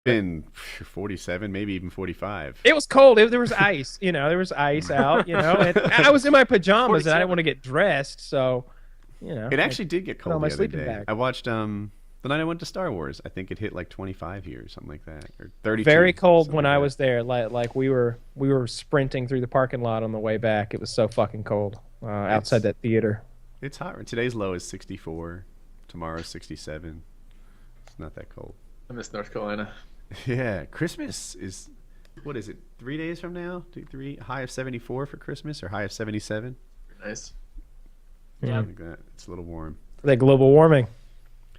been 47, maybe even 45. It was cold. There was ice. There was ice out. And I was in my pajamas and I didn't 47. want to get dressed, so It actually did get put on cold my the other sleeping day. bag. I watched the night I went to Star Wars. I think it hit like 25 here, or something like that, or 32. Very cold something when like I that. was there. Like we were sprinting through the parking lot on the way back. It was so fucking cold outside that theater. It's hot. Today's low is 64. Tomorrow's 67. It's not that cold. I miss North Carolina. Yeah, Christmas is, what is it? 3 days from now? 3 high of 74 for Christmas, or high of 77? Nice. Yeah. Like that. It's a little warm. Like global warming.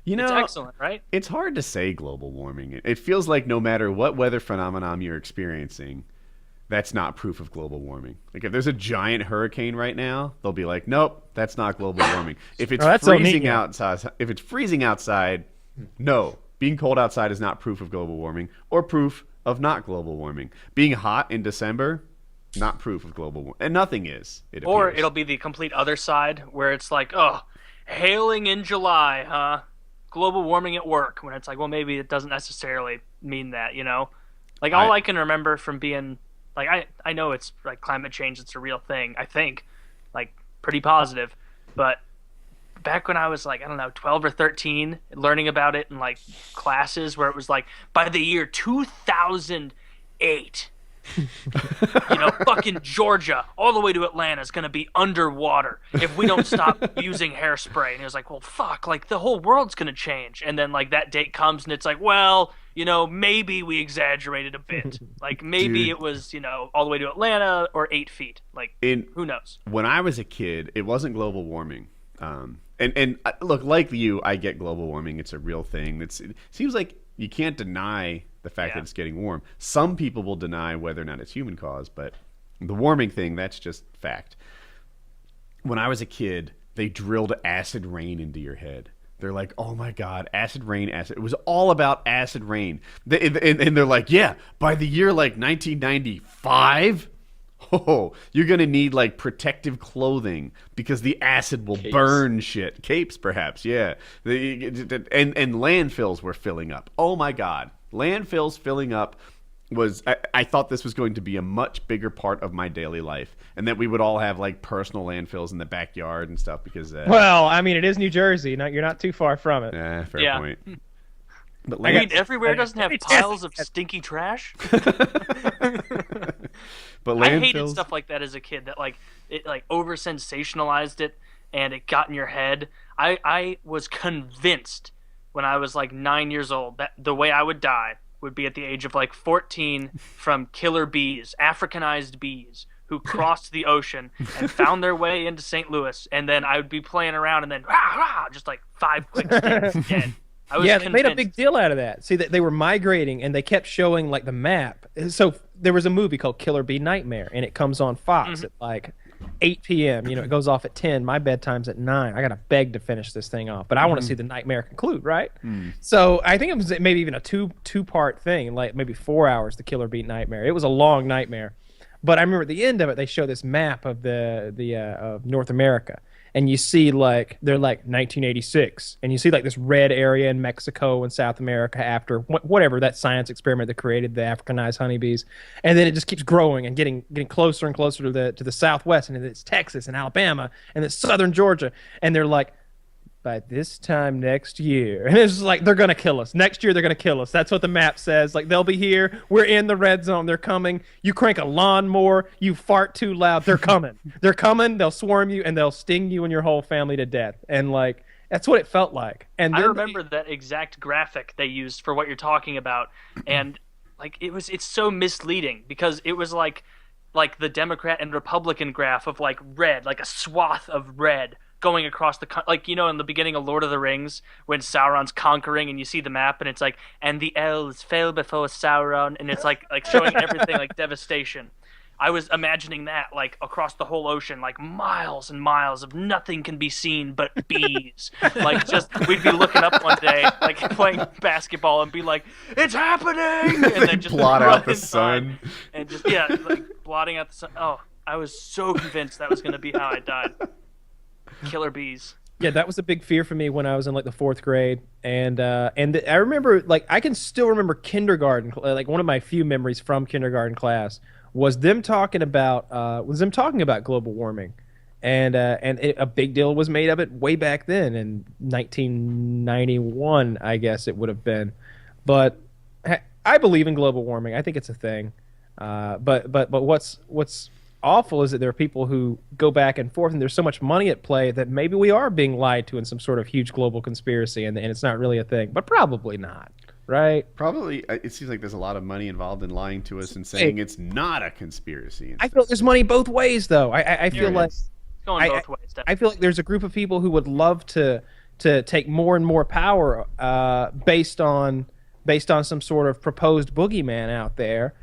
You know, It's excellent, right? it's hard to say global warming. It feels like no matter what weather phenomenon you're experiencing, that's not proof of global warming. Like if there's a giant hurricane right now, they'll be like, "Nope, that's not global warming." If it's that's El freezing Niño. outside, no, being cold outside is not proof of global warming or proof of not global warming. Being hot in December, not proof of global warming, and nothing is. Or appears. it'll be the complete other side where it's like, oh, hailing in July, huh? Global warming at work. When it's like, well, maybe it doesn't necessarily mean that, Like all I can remember from being like, I know it's like climate change, it's a real thing. I think, like, pretty positive, but back when I was like, I don't know, 12 or 13, learning about it in like classes where it was like, by the year 2008, fucking Georgia all the way to Atlanta is going to be underwater if we don't stop using hairspray. And it was like, well, fuck, like the whole world's going to change. And then like that date comes and it's like, well, maybe we exaggerated a bit. Like maybe Dude. it was, all the way to Atlanta or 8 feet. Like who knows? When I was a kid, it wasn't global warming. And look, like you, I get global warming. It's a real thing. It seems like you can't deny the fact that it's getting warm. Some people will deny whether or not it's human caused, but the warming thing, that's just fact. When I was a kid, they drilled acid rain into your head. They're like, oh my God, acid rain, acid. It was all about acid rain. And they're like, yeah, by the year like 1995, you're going to need like protective clothing because the acid will burn shit. Capes, perhaps, yeah. And landfills were filling up. Oh my God. Landfills filling up was, I thought this was going to be a much bigger part of my daily life, and that we would all have like personal landfills in the backyard and stuff because Well, I mean, it is New Jersey. You're not too far from it. fair Yeah. point. But I mean, everywhere doesn't have It's piles of stinky trash. but I hated landfills, stuff like that as a kid. That like it like over sensationalized it, and it got in your head. I was convinced when I was like 9 years old that the way I would die would be at the age of like 14 from killer bees, Africanized bees, who crossed the ocean and found their way into St. Louis, and then I would be playing around, and then just like 5 quick sticks, dead. I was Yeah, they convinced. made a big deal out of that. See, that they were migrating, and they kept showing like the map. So there was a movie called Killer Bee Nightmare, and it comes on Fox at like 8 p.m. It goes off at 10. My bedtime's at 9. I gotta beg to finish this thing off, but I want to see the nightmare conclude, right? So I think it was maybe even a two-part thing, like maybe 4 hours. The Killer Bee Nightmare. It was a long nightmare, but I remember at the end of it, they show this map of of North America. And you see like they're like 1986, and you see like this red area in Mexico and South America after whatever that science experiment that created the Africanized honeybees, and then it just keeps growing and getting closer and closer to the Southwest, and it's Texas and Alabama and it's Southern Georgia, and they're like, by this time next year, and it's just like they're gonna kill us next year. They're gonna kill us. That's what the map says. Like they'll be here. We're in the red zone. They're coming. You crank a lawnmower. You fart too loud. They're coming. They're coming. They'll swarm you and they'll sting you and your whole family to death. And like that's what it felt like. And I then remember that exact graphic they used for what you're talking about, and like it's so misleading because it was like the Democrat and Republican graph of like red, like a swath of red going across the like in the beginning of Lord of the Rings when Sauron's conquering and you see the map and it's like, and the elves fell before Sauron, and it's like showing everything like devastation. I was imagining that like across the whole ocean, like miles and miles of nothing can be seen but bees. Like just we'd be looking up one day, like playing basketball, and be like, "It's happening!" And then just blot run out the inside sun. and just like blotting out the sun. Oh, I was so convinced that was going to be how I died. Killer bees. Yeah, that was a big fear for me when I was in like the fourth grade, and I remember like I can still remember kindergarten. Like one of my few memories from kindergarten class was them talking about global warming, and a big deal was made of it way back then in 1991, I guess it would have been. But I believe in global warming. I think it's a thing. But what's awful is that there are people who go back and forth, and there's so much money at play that maybe we are being lied to in some sort of huge global conspiracy, and it's not really a thing. But probably not, right? Probably, it seems like there's a lot of money involved in lying to us and saying it's not a conspiracy. I feel there's money both ways, though. I feel like It's going both ways. I feel like there's a group of people who would love to take more and more power based on some sort of proposed boogeyman out there.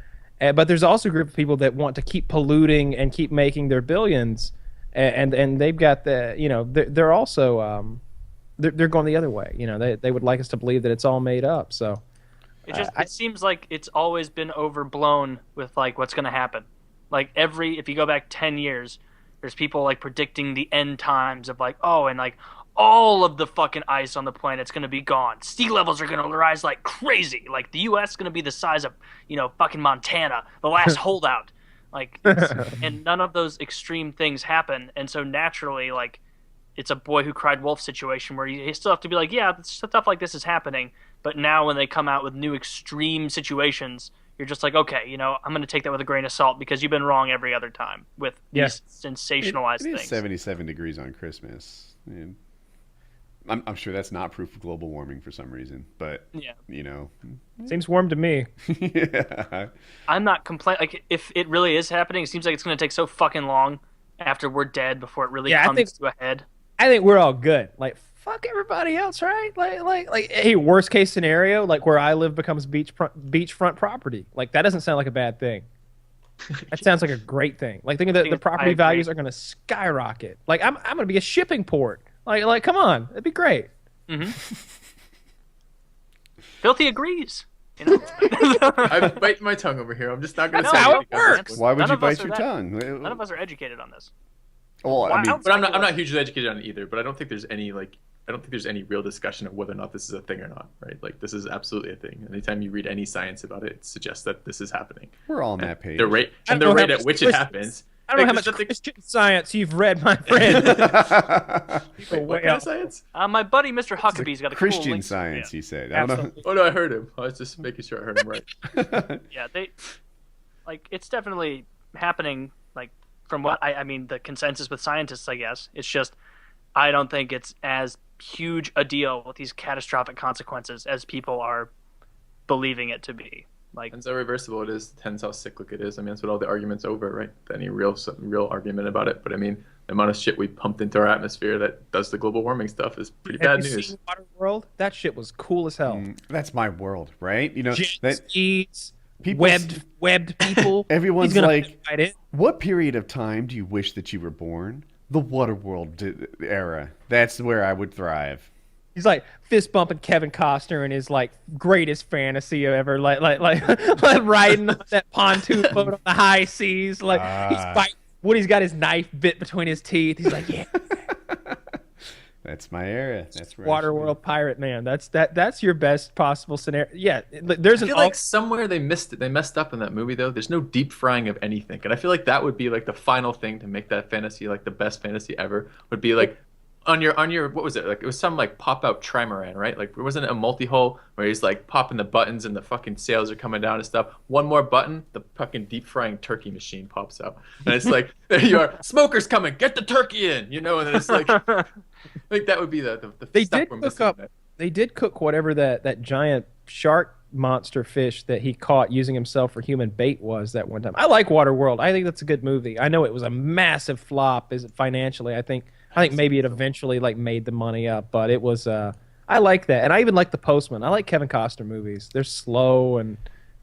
But there's also a group of people that want to keep polluting and keep making their billions, and they've got they're also they're going the other way. They would like us to believe that it's all made up. So it seems like it's always been overblown with like what's going to happen. Like if you go back 10 years, there's people like predicting the end times of like, oh, and like all of the fucking ice on the planet's going to be gone. Sea levels are going to rise like crazy. Like the U.S. is going to be the size of, fucking Montana, the last holdout. Like, and none of those extreme things happen. And so naturally, like, it's a boy who cried wolf situation where you still have to be like, yeah, stuff like this is happening. But now when they come out with new extreme situations, you're just like, okay, I'm going to take that with a grain of salt because you've been wrong every other time with these sensationalized things. It is 77 degrees on Christmas. I'm sure that's not proof of global warming for some reason, but seems warm to me. Yeah. I'm not complaining. Like, if it really is happening, it seems like it's going to take so fucking long after we're dead before it really comes to a head. I think we're all good. Like, fuck everybody else, right? Like, hey, worst case scenario, like where I live becomes beachfront property. Like, that doesn't sound like a bad thing. That sounds like a great thing. Like, think of the property values are going to skyrocket. Like, I'm going to be a shipping port. Like, come on, it'd be great. Mm-hmm. Filthy agrees. I'm biting my tongue over here. I'm just not going to say how it it works. Why would you bite your tongue? None of us are educated on this. Well, but I'm not hugely educated on it either. But I don't think there's any real discussion of whether or not this is a thing or not. Right? Like, this is absolutely a thing. Anytime you read any science about it, it suggests that this is happening. We're all on that page. The rate at which it happens. I don't know how much Christian science you've read, my friend. What kind of science? My buddy Mr. Huckabee's got a Christian cool science, he said. I don't know. Oh no, I heard him. I was just making sure I heard him right. Yeah, it's definitely happening. Like, from what I mean, the consensus with scientists, I guess, it's just I don't think it's as huge a deal with these catastrophic consequences as people are believing it to be. Like, depends how reversible it is. Depends how cyclic it is. I mean, that's what all the argument's over, right? Any real argument about it. But I mean, the amount of shit we pumped into our atmosphere that does the global warming stuff is pretty bad news. Have you seen Waterworld? That shit was cool as hell. That's my world, right? Webbed people. Everyone's like, what period of time do you wish that you were born? The Waterworld era. That's where I would thrive. He's like fist bumping Kevin Costner in his like greatest fantasy ever, like riding that pontoon boat on the high seas. Like he's fighting. Woody's got his knife bit between his teeth. He's like, yeah. That's my era. That's where Waterworld pirate man. That's your best possible scenario. Yeah, there's I feel like somewhere they missed it. They messed up in that movie though. There's no deep frying of anything, and I feel like that would be like the final thing to make that fantasy like the best fantasy ever. Would be like. On your what was it? Like, it was some like pop out trimaran, right? Like, wasn't it a multi-hull where he's like popping the buttons and the fucking sails are coming down and stuff? One more button, the fucking deep frying turkey machine pops out, and it's like, there you are, smokers coming, get the turkey in, and then it's like, I think that would be the they stuff did we're cook missing. up. They did cook whatever that giant shark monster fish that he caught using himself for human bait was that one time. I like Waterworld. I think that's a good movie. I know it was a massive flop, is it financially? I think maybe it eventually like made the money up, but it was I like that. And I even like The Postman. I like Kevin Costner movies. They're slow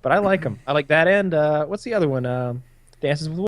but I like them. I like that, and what's the other one? Dances with